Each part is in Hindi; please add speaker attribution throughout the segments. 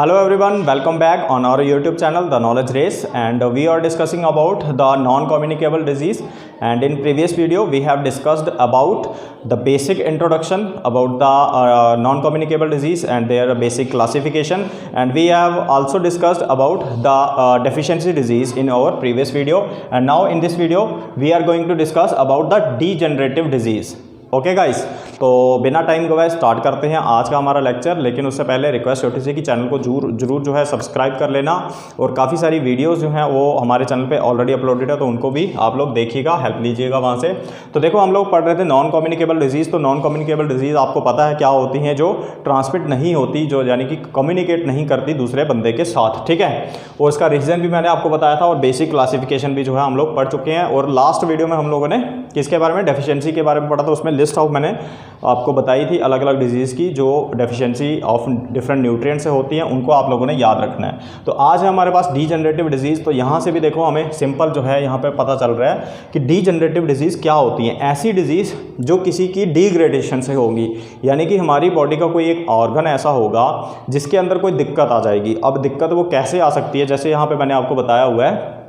Speaker 1: Hello everyone, welcome back on our YouTube channel The Knowledge Race, and we are discussing about the non-communicable disease. And in previous video we have discussed about the basic introduction about the non-communicable disease and their basic classification, and we have also discussed about the deficiency disease in our previous video. And now in this video we are going to discuss about the degenerative disease. Okay guys, तो बिना टाइम गवाए स्टार्ट करते हैं आज का हमारा लेक्चर। लेकिन उससे पहले रिक्वेस्ट छोटी सी कि चैनल को जरूर जो है सब्सक्राइब कर लेना, और काफ़ी सारी वीडियोस जो हैं वो हमारे चैनल पे ऑलरेडी अपलोडेड है, तो उनको भी आप लोग देखिएगा, हेल्प लीजिएगा वहाँ से। तो देखो, हम लोग पढ़ रहे थे नॉन कम्युनिकेबल डिजीज़। तो नॉन कम्युनिकेबल डिजीज़ आपको पता है क्या होती हैं, जो ट्रांसमिट नहीं होती, जो यानी कि कम्युनिकेट नहीं करती दूसरे बंदे के साथ, ठीक है। और इसका रीज़न भी मैंने आपको बताया था, और बेसिक क्लासिफिकेशन भी जो है हम लोग पढ़ चुके हैं। और लास्ट वीडियो में हम लोगों ने किसके बारे में, डेफिशिएंसी के बारे में पढ़ा था। उसमें लिस्ट ऑफ मैंने आपको बताई थी अलग अलग डिजीज़ की, जो डेफिशिएंसी ऑफ डिफरेंट न्यूट्रिएंट से होती हैं, उनको आप लोगों ने याद रखना है। तो आज है हमारे पास डीजनरेटिव डिजीज़। तो यहाँ से भी देखो, हमें सिंपल जो है यहाँ पे पता चल रहा है कि डीजनरेटिव डिजीज़ क्या होती है। ऐसी डिजीज़ जो किसी की डिग्रेडेशन से होगी, यानी कि हमारी बॉडी का कोई एक ऑर्गन ऐसा होगा जिसके अंदर कोई दिक्कत आ जाएगी। अब दिक्कत वो कैसे आ सकती है, जैसे यहाँ पर मैंने आपको बताया हुआ है,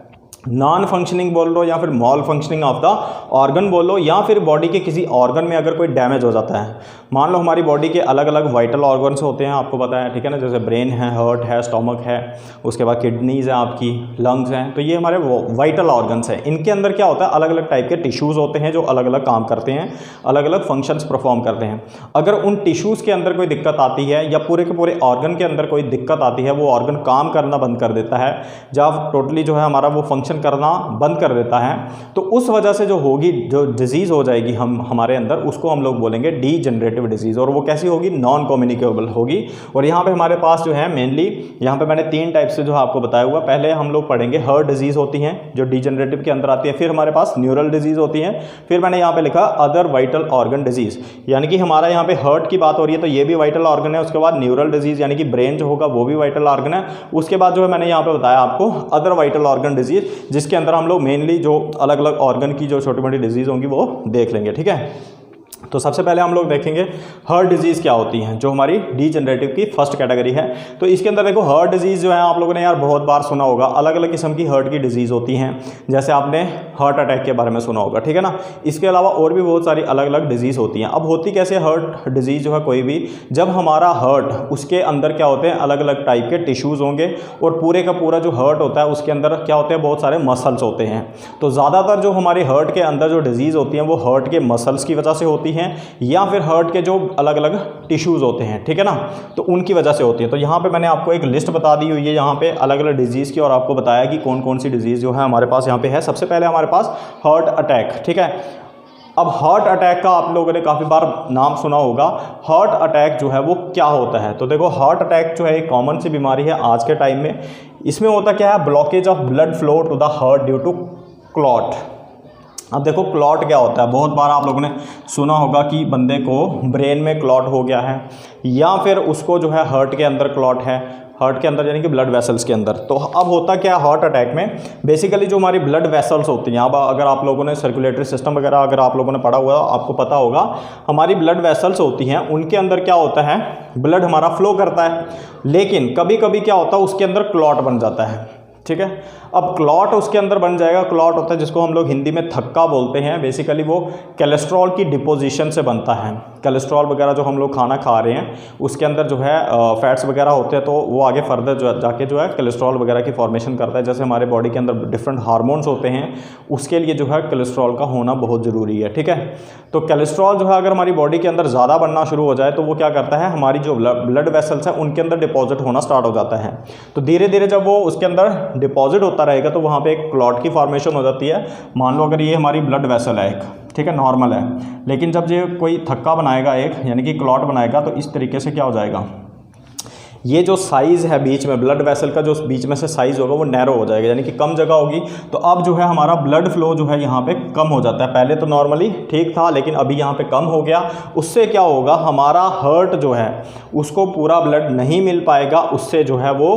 Speaker 1: नॉन फंक्शनिंग बोल लो या फिर mall functioning of the organ बोल लो, या फिर बॉडी के किसी ऑर्गन में अगर कोई डैमेज हो जाता है। मान लो हमारी बॉडी के अलग अलग वाइटल ऑर्गन्स होते हैं, आपको पता है, ठीक है ना, जैसे ब्रेन है, हार्ट है, स्टोमक है, उसके बाद किडनीज है, आपकी लंग्स हैं। तो ये हमारे वाइटल ऑर्गन्स हैं। इनके अंदर क्या होता है, अलग अलग टाइप के टिश्यूज़ होते हैं जो अलग अलग काम करते हैं, अलग अलग फंक्शंस परफॉर्म करते हैं। अगर उन टिश्यूज़ के अंदर कोई दिक्कत आती है, या पूरे के पूरे ऑर्गन के अंदर कोई दिक्कत आती है, वो ऑर्गन काम करना बंद कर देता है, जब टोटली जो है हमारा वो फंक्शन करना बंद कर देता है, तो उस वजह से जो होगी, जो डिजीज़ हो जाएगी हमारे अंदर, उसको हम लोग बोलेंगे डीजनरेटिव डिजीज़। और वो कैसी होगी, नॉन कम्युनिकेबल होगी। और यहाँ पे हमारे पास जो है मेनली, यहाँ पे मैंने 3 टाइप से जो है आपको बताया हुआ। पहले हम लोग पढ़ेंगे हार्ट डिजीज़ होती हैं, जो डीजनरेटिव के अंदर आती है। फिर हमारे पास न्यूरल डिजीज़ होती हैं। फिर मैंने यहाँ पे लिखा अदर वाइटल ऑर्गन डिजीज़, यानी कि हमारा यहाँ पे हार्ट की बात हो रही है, तो ये भी वाइटल ऑर्गन है। उसके बाद न्यूरल डिजीज़, यानी कि ब्रेन जो होगा वो भी वाइटल ऑर्गन है। उसके बाद जो है मैंने यहाँ पे बताया आपको अदर वाइटल ऑर्गन डिजीज़, जिसके अंदर हम लोग मेनली जो अलग अलग ऑर्गन की जो छोटी मोटी डिजीज़ होंगी वो देख लेंगे, ठीक है। तो सबसे पहले हम लोग देखेंगे हार्ट डिजीज़ क्या होती हैं, जो हमारी डीजनरेटिव की फर्स्ट कैटेगरी है। तो इसके अंदर देखो, हार्ट डिजीज़ जो है आप लोगों ने यार बहुत बार सुना होगा, अलग अलग किस्म की हार्ट की डिजीज़ होती हैं। जैसे आपने हार्ट अटैक के बारे में सुना होगा, ठीक है ना। इसके अलावा और भी बहुत सारी अलग अलग डिजीज़ होती हैं। अब होती कैसे हार्ट डिजीज़ जो है कोई भी, जब हमारा हार्ट, उसके अंदर क्या होते हैं, अलग अलग टाइप के टिश्यूज़ होंगे, और पूरे का पूरा जो हार्ट होता है उसके अंदर क्या होते हैं, बहुत सारे मसल्स होते हैं। तो ज़्यादातर जो हमारे हार्ट के अंदर जो डिजीज़ होती हैं वो हार्ट के मसल्स की वजह से होती हैं, या फिर हार्ट के जो अलग अलग टिश्यूज़ होते हैं, ठीक है ना, तो उनकी वजह से होती है। तो यहाँ पे मैंने आपको एक लिस्ट बता दी हुई है यहाँ पे अलग अलग डिजीज़ की, और आपको बताया कि कौन कौन सी डिजीज़ जो है हमारे पास यहाँ पे है। सबसे पहले हमारे पास हार्ट अटैक, ठीक है। अब हार्ट अटैक का आप लोगों ने काफ़ी बार नाम सुना होगा। हार्ट अटैक जो है वो क्या होता है, तो देखो, हार्ट अटैक जो है एक कॉमन सी बीमारी है आज के टाइम में। इसमें होता क्या है, blockage of blood flow to the heart due to clot. अब देखो, क्लॉट क्या होता है, बहुत बार आप लोगों ने सुना होगा कि बंदे को ब्रेन में क्लॉट हो गया है, या फिर उसको जो है हार्ट के अंदर क्लॉट है, हार्ट के अंदर यानी कि ब्लड वेसल्स के अंदर। तो अब होता क्या है हार्ट अटैक में, बेसिकली जो हमारी ब्लड वेसल्स होती हैं, अब अगर आप लोगों ने सर्कुलेटरी सिस्टम वगैरह अगर आप लोगों ने पढ़ा हुआ आपको पता होगा, हमारी ब्लड वेसल्स होती हैं, उनके अंदर क्या होता है, ब्लड हमारा फ्लो करता है। लेकिन कभी कभी क्या होता है, उसके अंदर क्लॉट बन जाता है, ठीक है। अब क्लॉट उसके अंदर बन जाएगा। क्लॉट होता है जिसको हम लोग हिंदी में थक्का बोलते हैं। बेसिकली वो कोलेस्ट्रॉल की डिपोजिशन से बनता है। कोलेस्ट्रॉल वगैरह जो हम लोग खाना खा रहे हैं उसके अंदर जो है फैट्स वगैरह होते हैं, तो वो आगे फर्दर जो जाके जो है कोलेस्ट्रॉल वगैरह की फॉर्मेशन करता है। जैसे हमारे बॉडी के अंदर डिफरेंट हार्मोन्स होते हैं, उसके लिए जो है कोलेस्ट्रॉल का होना बहुत ज़रूरी है, ठीक है। तो कोलेस्ट्रॉल जो है अगर हमारी बॉडी के अंदर ज़्यादा बनना शुरू हो जाए, तो वो क्या करता है, हमारी जो ब्लड वेसल्स हैं उनके अंदर डिपॉजिट होना स्टार्ट हो जाता है। तो धीरे धीरे जब वो उसके अंदर डिपॉजिट होता रहेगा, तो वहाँ पे एक क्लॉट की फॉर्मेशन हो जाती है। मान लो अगर ये हमारी ब्लड वेसल है एक, ठीक है, नॉर्मल है, लेकिन जब ये कोई थक्का बनाएगा एक, यानी कि क्लॉट बनाएगा, तो इस तरीके से क्या हो जाएगा, ये जो साइज़ है बीच में ब्लड वेसल का, जो बीच में से साइज़ होगा वो नैरो हो जाएगा, यानी कि कम जगह होगी। तो अब जो है हमारा ब्लड फ्लो जो है यहाँ पे कम हो जाता है। पहले तो नॉर्मली ठीक था, लेकिन अभी यहाँ पे कम हो गया। उससे क्या होगा, हमारा हार्ट जो है उसको पूरा ब्लड नहीं मिल पाएगा, उससे जो है वो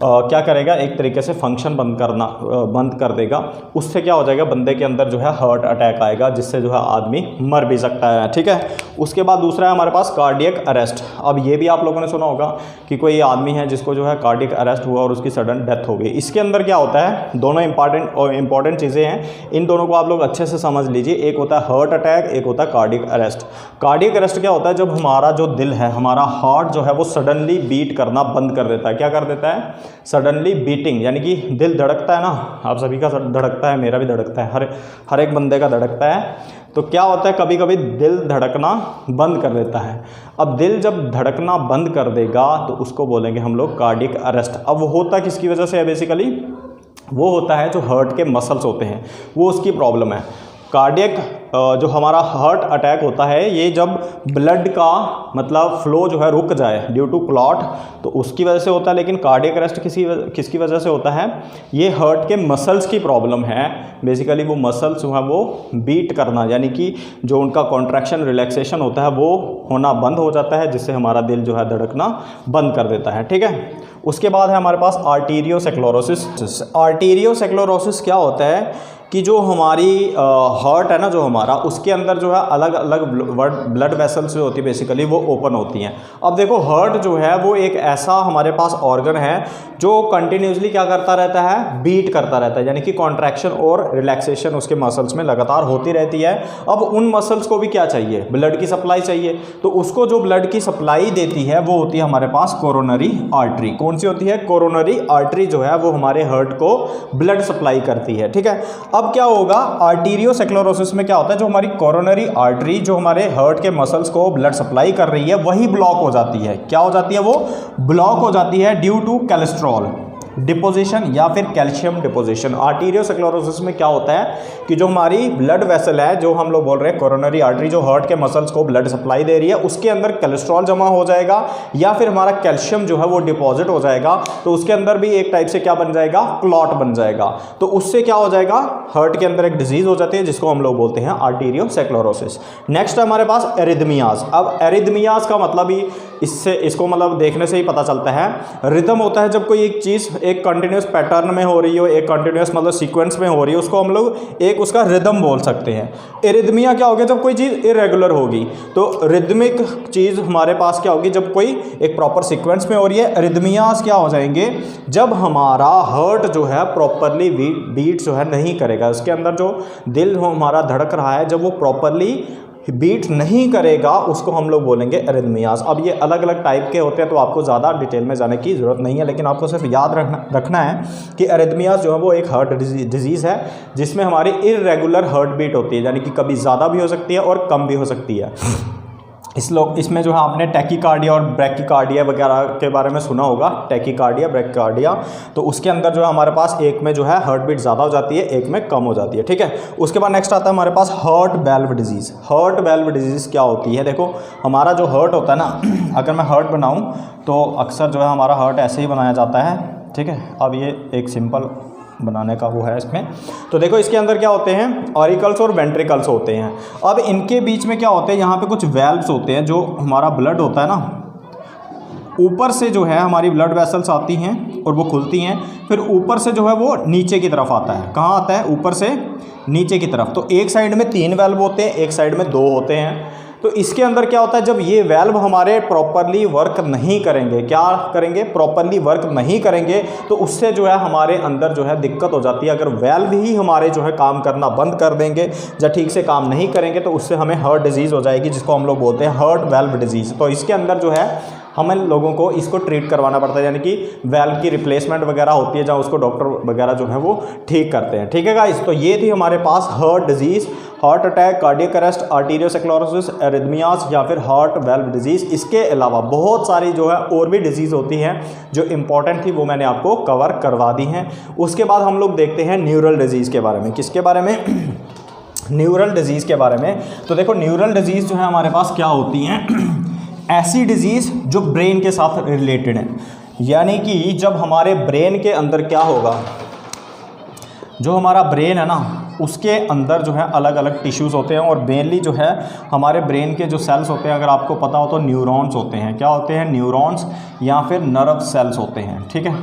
Speaker 1: क्या करेगा, एक तरीके से फंक्शन बंद कर देगा। उससे क्या हो जाएगा, बंदे के अंदर जो है हार्ट अटैक आएगा, जिससे जो है आदमी मर भी सकता है। ठीक है। उसके बाद दूसरा है हमारे पास कार्डियक अरेस्ट। अब ये भी आप लोगों ने सुना होगा कि कोई आदमी है जिसको जो है कार्डियक अरेस्ट हुआ और उसकी सडन डेथ हो गई। इसके अंदर क्या होता है, दोनों इंपॉर्टेंट चीज़ें हैं, इन दोनों को आप लोग अच्छे से समझ लीजिए। एक होता है हार्ट अटैक, एक होता है कार्डियक अरेस्ट। कार्डियक अरेस्ट क्या होता है, जब हमारा जो दिल है, हमारा हार्ट जो है वो सडनली बीट करना बंद कर देता है। क्या कर देता है, सडनली बीटिंग, यानी कि दिल धड़कता है ना, आप सभी का धड़कता है, मेरा भी धड़कता है, हर एक बंदे का धड़कता है। तो क्या होता है, कभी कभी दिल धड़कना बंद कर देता है। अब दिल जब धड़कना बंद कर देगा तो उसको बोलेंगे हम लोग कार्डियक अरेस्ट। अब वो होता किसकी वजह से है, बेसिकली वो होता है जो हार्ट के मसल्स होते हैं, वो उसकी प्रॉब्लम है। कार्डियक जो हमारा हार्ट अटैक होता है, ये जब ब्लड का मतलब फ्लो जो है रुक जाए ड्यू टू क्लॉट, तो उसकी वजह से होता है। लेकिन कार्डियक अरेस्ट किसकी वजह से होता है, ये हार्ट के मसल्स की प्रॉब्लम है। बेसिकली वो मसल्स जो है वो बीट करना, यानी कि जो उनका कॉन्ट्रैक्शन रिलैक्सेशन होता है वो होना बंद हो जाता है, जिससे हमारा दिल जो है धड़कना बंद कर देता है। ठीक है। उसके बाद है हमारे पास आर्टीरियोसेक्लोरोसिस। आर्टीरियोसेक्लोरोसिस क्या होता है कि जो हमारी हार्ट है ना, जो हमारा, उसके अंदर जो है अलग अलग ब्लड वेसल्स जो होती है बेसिकली वो ओपन होती हैं। अब देखो, हार्ट जो है वो एक ऐसा हमारे पास ऑर्गन है जो कंटिन्यूसली क्या करता रहता है, बीट करता रहता है, यानी कि कॉन्ट्रैक्शन और रिलैक्सेशन उसके मसल्स में लगातार होती रहती है। अब उन मसल्स को भी क्या चाहिए, ब्लड की सप्लाई चाहिए। तो उसको जो ब्लड की सप्लाई देती है वो होती है हमारे पास कोरोनरी आर्टरी। कौन सी होती है, कोरोनरी आर्टरी जो है वो हमारे हार्ट को ब्लड सप्लाई करती है। ठीक है। अब क्या होगा, आर्टीरियोसेक्लोरोसिस में क्या होता है, जो हमारी कोरोनरी आर्टरी जो हमारे हार्ट के मसल्स को ब्लड सप्लाई कर रही है वही ब्लॉक हो जाती है। क्या हो जाती है, वो ब्लॉक हो जाती है ड्यू टू कोलेस्ट्रॉल डिपोजिशन या फिर कैल्शियम डिपोजिशन। आर्टीरियोसेक्लोरोसिस में क्या होता है कि जो हमारी ब्लड वेसल है, जो हम लोग बोल रहे हैं कोरोनरी आर्टरी, जो हार्ट के मसल्स को ब्लड सप्लाई दे रही है, उसके अंदर कोलेस्ट्रॉल जमा हो जाएगा या फिर हमारा कैल्शियम जो है वो डिपॉजिट हो जाएगा। तो उसके अंदर भी एक टाइप से क्या बन जाएगा, क्लॉट बन जाएगा। तो उससे क्या हो जाएगा, हार्ट के अंदर एक डिजीज हो जाती है जिसको हम लोग बोलते हैं आर्टीरियोसेक्लोरोसिस। नेक्स्ट हमारे पास एरिथमियाज। अब एरिथमियाज का मतलब ही इसको मतलब देखने से ही पता चलता है। रिदम होता है जब कोई एक चीज़ एक कंटिन्यूस पैटर्न में हो रही हो, एक कंटिन्यूस मतलब सीक्वेंस में हो रही है, उसको हम लोग एक उसका रिदम बोल सकते हैं। एरिथमिया क्या हो गया, जब कोई चीज़ इरेगुलर होगी। तो रिदमिक चीज़ हमारे पास क्या होगी, जब कोई एक प्रॉपर सीक्वेंस में हो रही है। एरिथमियाज क्या हो जाएंगे, जब हमारा हार्ट जो है प्रॉपरली बीट जो है नहीं करेगा, उसके अंदर जो दिल हमारा धड़क रहा है जब वो प्रॉपरली बीट नहीं करेगा, उसको हम लोग बोलेंगे एरिथमियाज। अब ये अलग अलग टाइप के होते हैं, तो आपको ज़्यादा डिटेल में जाने की ज़रूरत नहीं है, लेकिन आपको सिर्फ याद रखना है कि एरिथमियाज जो है वो एक हार्ट डिजीज़ है जिसमें हमारी इरेगुलर हार्ट बीट होती है, यानी कि कभी ज़्यादा भी हो सकती है और कम भी हो सकती है। इसमें जो है आपने टैकीकार्डिया और ब्रैकीकार्डिया वगैरह के बारे में सुना होगा, टैकीकार्डिया ब्रैकीकार्डिया। तो उसके अंदर जो है हमारे पास एक में जो है हार्ट बीट ज़्यादा हो जाती है, एक में कम हो जाती है। ठीक है। उसके बाद नेक्स्ट आता है हमारे पास heart valve disease. Heart valve disease क्या होती है, देखो हमारा जो हार्ट होता है ना, अगर मैं हार्ट बनाऊँ तो अक्सर जो है हमारा हार्ट ऐसे ही बनाया जाता है। ठीक है। अब ये एक सिंपल बनाने का वो है इसमें। तो देखो इसके अंदर क्या होते हैं, ऑरिकल्स और वेंट्रिकल्स होते हैं। अब इनके बीच में क्या होते हैं, यहाँ पे कुछ वेल्व्स होते हैं। जो हमारा ब्लड होता है ना, ऊपर से जो है हमारी ब्लड वेसल्स आती हैं और वो खुलती हैं, फिर ऊपर से जो है वो नीचे की तरफ आता है। कहाँ आता है, ऊपर से नीचे की तरफ। तो एक साइड में 3 वेल्व होते हैं, एक साइड में 2 होते हैं। तो इसके अंदर क्या होता है, जब ये वेल्व हमारे प्रॉपरली वर्क नहीं करेंगे, क्या करेंगे, प्रॉपरली वर्क नहीं करेंगे, तो उससे जो है हमारे अंदर जो है दिक्कत हो जाती है। अगर वेल्व ही हमारे जो है काम करना बंद कर देंगे, जब ठीक से काम नहीं करेंगे, तो उससे हमें हार्ट डिजीज़ हो जाएगी, जिसको हम लोग बोलते हैं हार्ट वेल्व डिजीज़। तो इसके अंदर जो है हमें लोगों को इसको ट्रीट करवाना पड़ता है, यानी कि वेल्व की रिप्लेसमेंट वगैरह होती है, जहाँ उसको डॉक्टर वगैरह जो है वो ठीक करते हैं। ठीक है गाइस। तो ये थी हमारे पास heart disease, heart attack, cardiac arrest, arteriosclerosis, arrhythmias या फिर हार्ट वाल्व डिजीज़। इसके अलावा बहुत सारी जो है और भी डिजीज़ होती हैं जो इंपॉर्टेंट थी, वो मैंने आपको कवर करवा दी हैं। उसके बाद हम लोग देखते हैं न्यूरल डिजीज़ के बारे में। किसके बारे में, न्यूरल डिजीज़ के बारे में। तो देखो न्यूरल डिजीज़ जो है हमारे पास क्या होती हैं, ऐसी डिजीज़ जो ब्रेन के साथ रिलेटेड है, यानी कि जब हमारे ब्रेन के अंदर क्या होगा, जो हमारा ब्रेन है ना, उसके अंदर जो है अलग अलग टिश्यूज़ होते हैं, और मेनली जो है हमारे ब्रेन के जो सेल्स होते हैं, अगर आपको पता हो तो न्यूरॉन्स होते हैं। क्या होते हैं, न्यूरॉन्स या फिर नर्व सेल्स होते हैं। ठीक है।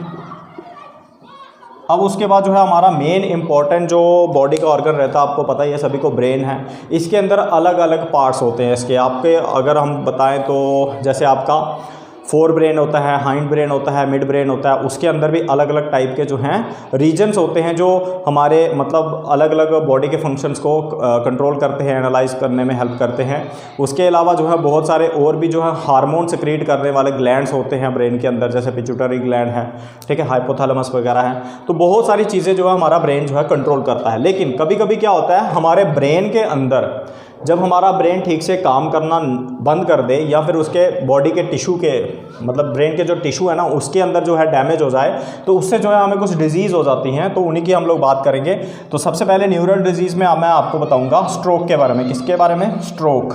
Speaker 1: अब उसके बाद जो है हमारा मेन इंपॉर्टेंट जो बॉडी का ऑर्गन रहता है, आपको पता ही है सभी को, ब्रेन है। इसके अंदर अलग अलग पार्ट्स होते हैं इसके, आपके अगर हम बताएं तो जैसे आपका फोर ब्रेन होता है, हाइंड ब्रेन होता है, मिड ब्रेन होता है, उसके अंदर भी अलग अलग टाइप के जो हैं रीजन्स होते हैं जो हमारे मतलब अलग अलग बॉडी के फंक्शंस को कंट्रोल करते हैं, एनालाइज करने में हेल्प करते हैं। उसके अलावा जो है बहुत सारे और भी जो है हार्मोन सिक्रीट करने वाले ग्लैंड्स होते हैं ब्रेन के अंदर, जैसे पिट्यूटरी ग्लैंड है, ठीक है, हाइपोथैलेमस वगैरह है। तो बहुत सारी चीज़ें जो है हमारा ब्रेन जो है कंट्रोल करता है। लेकिन कभी कभी क्या होता है, हमारे ब्रेन के अंदर जब हमारा ब्रेन ठीक से काम करना बंद कर दे, या फिर उसके बॉडी के टिश्यू के मतलब ब्रेन के जो टिश्यू है ना उसके अंदर जो है डैमेज हो जाए, तो उससे जो है हमें कुछ डिजीज़ हो जाती हैं। तो उन्हीं की हम लोग बात करेंगे। तो सबसे पहले न्यूरल डिजीज़ में मैं आपको बताऊंगा स्ट्रोक के बारे में। किसके बारे में? स्ट्रोक।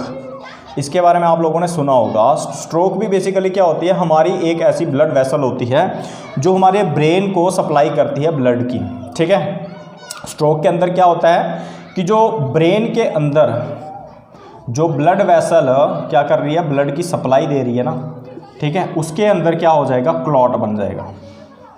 Speaker 1: इसके बारे में आप लोगों ने सुना होगा। स्ट्रोक भी बेसिकली क्या होती है, हमारी एक ऐसी ब्लड वेसल होती है जो हमारे ब्रेन को सप्लाई करती है ब्लड की, ठीक है। स्ट्रोक के अंदर क्या होता है कि जो ब्रेन के अंदर जो ब्लड वेसल क्या कर रही है, ब्लड की सप्लाई दे रही है ना, ठीक है, उसके अंदर क्या हो जाएगा, क्लॉट बन जाएगा।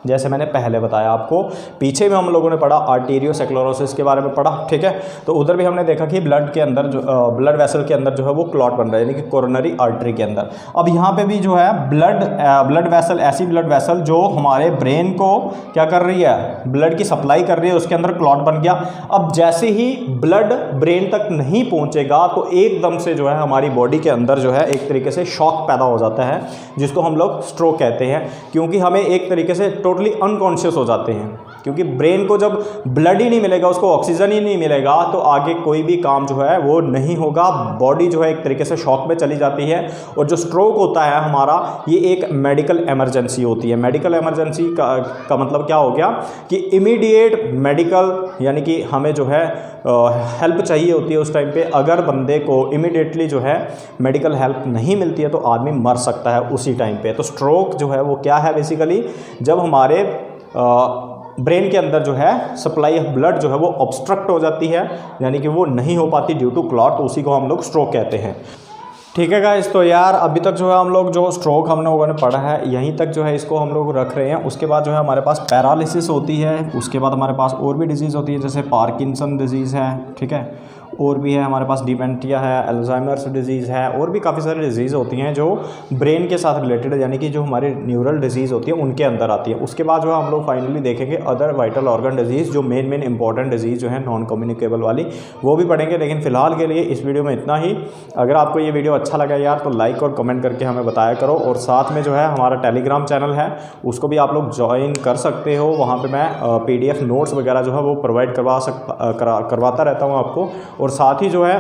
Speaker 1: जैसे मैंने पहले बताया आपको, पीछे में हम लोगों ने पढ़ा आर्टेरियोस्क्लेरोसिस के बारे में पढ़ा, ठीक है। तो उधर भी हमने देखा कि ब्लड के अंदर जो ब्लड वेसल के अंदर जो है वो क्लॉट बन रहा है, यानी कि कोरोनरी आर्टरी के अंदर। अब यहाँ पे भी जो है ब्लड वेसल, ऐसी ब्लड वेसल जो हमारे ब्रेन को क्या कर रही है, ब्लड की सप्लाई कर रही है, उसके अंदर क्लॉट बन गया। अब जैसे ही ब्लड ब्रेन तक नहीं पहुँचेगा तो एकदम से जो है हमारी बॉडी के अंदर जो है एक तरीके से शॉक पैदा हो जाता है, जिसको हम लोग स्ट्रोक कहते हैं। क्योंकि हमें एक तरीके से टोटली अनकॉन्शियस हो जाते हैं, क्योंकि ब्रेन को जब ब्लड ही नहीं मिलेगा, उसको ऑक्सीजन ही नहीं मिलेगा, तो आगे कोई भी काम जो है वो नहीं होगा। बॉडी जो है एक तरीके से शॉक में चली जाती है। और जो स्ट्रोक होता है हमारा, ये एक मेडिकल इमरजेंसी होती है। मेडिकल इमरजेंसी का मतलब क्या हो गया कि इमीडिएट मेडिकल, यानी कि हमें जो है हेल्प चाहिए होती है उस टाइम पे। अगर बंदे को इमीडिएटली जो है मेडिकल हेल्प नहीं मिलती है तो आदमी मर सकता है उसी टाइम पे। तो स्ट्रोक जो है वो क्या है, बेसिकली जब हमारे ब्रेन के अंदर जो है सप्लाई ऑफ ब्लड जो है वो ऑब्स्ट्रक्ट हो जाती है, यानी कि वो नहीं हो पाती ड्यू टू क्लॉट, तो उसी को हम लोग स्ट्रोक कहते हैं। ठीक है गाइस, तो यार अभी तक जो है हम लोग जो स्ट्रोक हम लोगों ने पढ़ा है यहीं तक जो है इसको हम लोग रख रहे हैं। उसके बाद जो है हमारे पास पैरालिसिस होती है, उसके बाद हमारे पास और भी डिजीज़ होती है, जैसे पार्किंसन डिजीज़ है, ठीक है, और भी है हमारे पास डिमेंटिया है, अल्जाइमर्स डिजीज़ है, और भी काफ़ी सारी डिजीज़ होती हैं जो ब्रेन के साथ रिलेटेड, यानी कि जो हमारी न्यूरल डिजीज़ होती है उनके अंदर आती है। उसके बाद जो है हम लोग फाइनली देखेंगे अदर वाइटल ऑर्गन डिजीज़, जो मेन इंपॉर्टेंट डिजीज़ जो है नॉन कम्युनिकेबल वाली, वो भी पढ़ेंगे। लेकिन फ़िलहाल के लिए इस वीडियो में इतना ही। अगर आपको ये वीडियो अच्छा लगा यार तो लाइक और कमेंट करके हमें बताया करो। और साथ में जो है हमारा टेलीग्राम चैनल है, उसको भी आप लोग ज्वाइन कर सकते हो। वहाँ पर मैं PDF नोट्स वगैरह जो है वो प्रोवाइड करवाता रहता हूँ आपको। और साथ ही जो है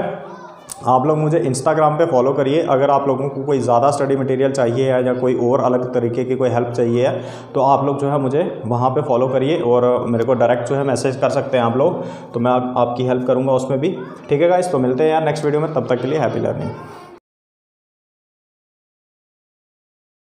Speaker 1: आप लोग मुझे इंस्टाग्राम पे फॉलो करिए। अगर आप लोगों को कोई ज़्यादा स्टडी मटेरियल चाहिए है या कोई और अलग तरीके की कोई हेल्प चाहिए है तो आप लोग जो है मुझे वहाँ पे फॉलो करिए और मेरे को डायरेक्ट जो है मैसेज कर सकते हैं आप लोग, तो मैं आपकी हेल्प करूँगा उसमें भी। ठीक है गाइस, तो मिलते हैं यार नेक्स्ट वीडियो में, तब तक के लिए हैप्पी लर्निंग।